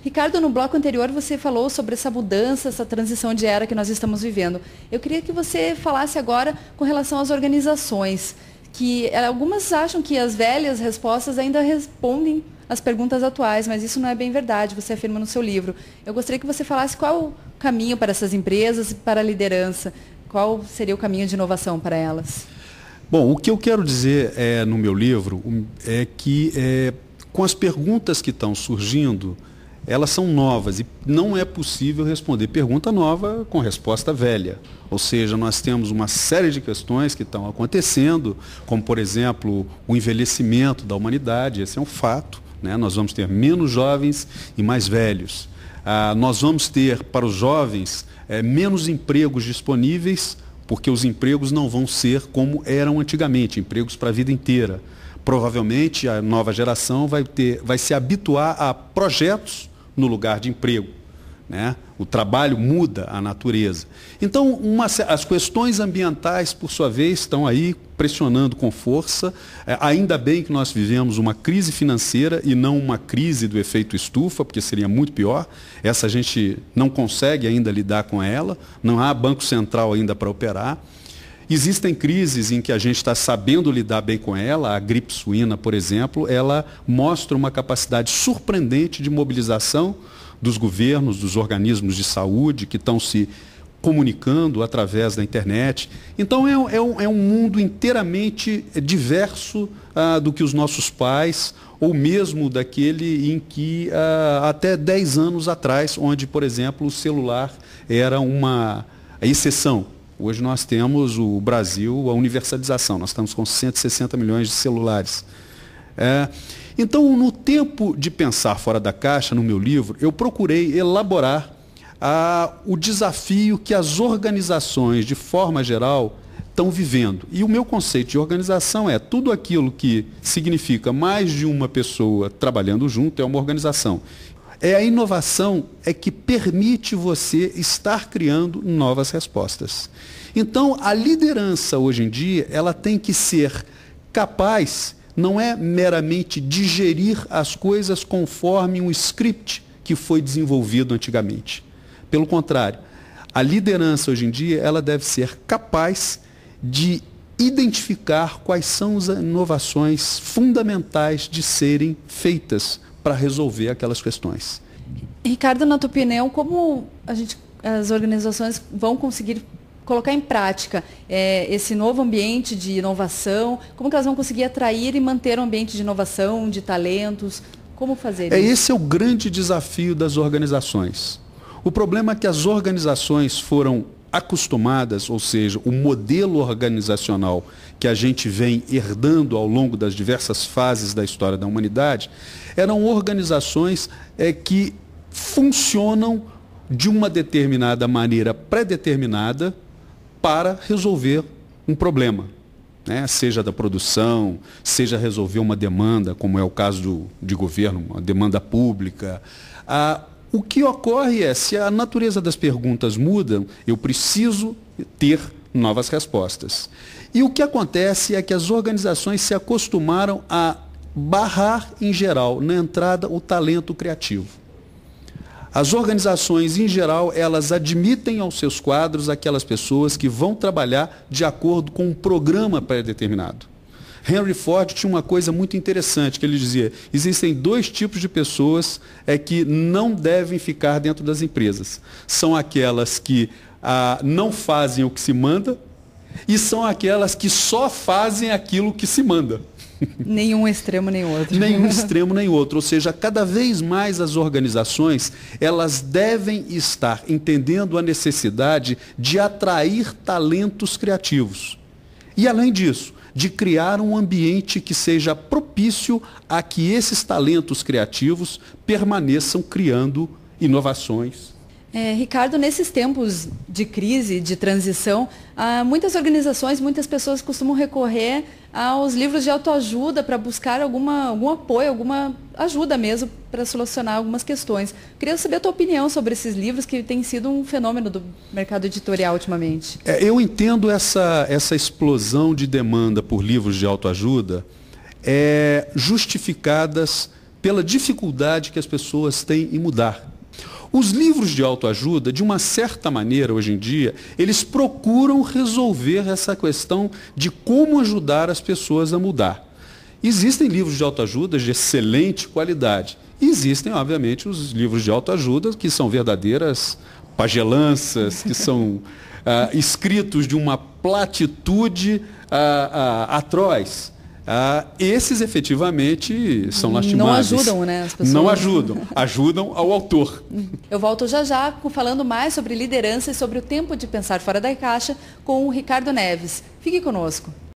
Ricardo, no bloco anterior você falou sobre essa mudança, essa transição de era que nós estamos vivendo. Eu queria que você falasse agora com relação às organizações, que algumas acham que as velhas respostas ainda respondem às perguntas atuais, mas isso não é bem verdade, você afirma no seu livro. Eu gostaria que você falasse qual o caminho para essas empresas e para a liderança, qual seria o caminho de inovação para elas? Bom, o que eu quero dizer no meu livro é que com as perguntas que estão surgindo, elas são novas e não é possível responder pergunta nova com resposta velha. Ou seja, nós temos uma série de questões que estão acontecendo, como, por exemplo, o envelhecimento da humanidade, esse é um fato, né? Nós vamos ter menos jovens e mais velhos. Nós vamos ter, para os jovens, menos empregos disponíveis, porque os empregos não vão ser como eram antigamente, empregos para a vida inteira. Provavelmente, a nova geração vai se habituar a projetos no lugar de emprego, né? O trabalho muda a natureza. Então, as questões ambientais, por sua vez, estão aí pressionando com força. Ainda bem que nós vivemos uma crise financeira e não uma crise do efeito estufa, porque seria muito pior. Essa a gente não consegue ainda lidar com ela, não há banco central ainda para operar. Existem crises em que a gente está sabendo lidar bem com ela. A gripe suína, por exemplo, ela mostra uma capacidade surpreendente de mobilização dos governos, dos organismos de saúde que estão se comunicando através da internet. Então é um mundo inteiramente diverso do que os nossos pais, ou mesmo daquele em que até 10 anos atrás, onde, por exemplo, o celular era uma exceção. Hoje nós temos o Brasil, a universalização, nós estamos com 160 milhões de celulares. Então, no tempo de pensar fora da caixa, no meu livro, eu procurei elaborar o desafio que as organizações, de forma geral, estão vivendo. E o meu conceito de organização é tudo aquilo que significa mais de uma pessoa trabalhando junto, é uma organização. A inovação que permite você estar criando novas respostas. Então, a liderança hoje em dia, ela tem que ser capaz, não é meramente digerir as coisas conforme um script que foi desenvolvido antigamente. Pelo contrário, a liderança hoje em dia, ela deve ser capaz de identificar quais são as inovações fundamentais de serem feitas para resolver aquelas questões. Ricardo, na tua opinião, como as organizações vão conseguir colocar em prática esse novo ambiente de inovação? Como que elas vão conseguir atrair e manter um ambiente de inovação, de talentos? Como fazer isso? Esse é o grande desafio das organizações. O problema é que as organizações foram acostumadas, ou seja, o modelo organizacional que a gente vem herdando ao longo das diversas fases da história da humanidade, eram organizações que funcionam de uma determinada maneira pré-determinada para resolver um problema, né? Seja da produção, seja resolver uma demanda, como é o caso de governo, uma demanda pública. O que ocorre se a natureza das perguntas muda, eu preciso ter novas respostas. E o que acontece é que as organizações se acostumaram a barrar, em geral, na entrada, o talento criativo. As organizações, em geral, elas admitem aos seus quadros aquelas pessoas que vão trabalhar de acordo com um programa pré-determinado. Henry Ford tinha uma coisa muito interessante, que ele dizia, existem 2 tipos de pessoas que não devem ficar dentro das empresas. São aquelas que não fazem o que se manda e são aquelas que só fazem aquilo que se manda. Nenhum extremo nem outro. Nenhum extremo nem outro. Ou seja, cada vez mais as organizações, elas devem estar entendendo a necessidade de atrair talentos criativos. E, além disso, de criar um ambiente que seja propício a que esses talentos criativos permaneçam criando inovações. Ricardo, nesses tempos de crise, de transição, muitas organizações, muitas pessoas costumam recorrer aos livros de autoajuda para buscar algum apoio, alguma ajuda mesmo para solucionar algumas questões. Queria saber a tua opinião sobre esses livros que têm sido um fenômeno do mercado editorial ultimamente. Eu entendo essa explosão de demanda por livros de autoajuda justificadas pela dificuldade que as pessoas têm em mudar. Os livros de autoajuda, de uma certa maneira, hoje em dia, eles procuram resolver essa questão de como ajudar as pessoas a mudar. Existem livros de autoajuda de excelente qualidade. Existem, obviamente, os livros de autoajuda que são verdadeiras pagelanças, que são escritos de uma platitude atroz. Esses efetivamente são lastimáveis. Não ajudam, né, as pessoas? Não ajudam, ajudam ao autor. Eu volto já já falando mais sobre liderança e sobre o tempo de pensar fora da caixa com o Ricardo Neves. Fique conosco.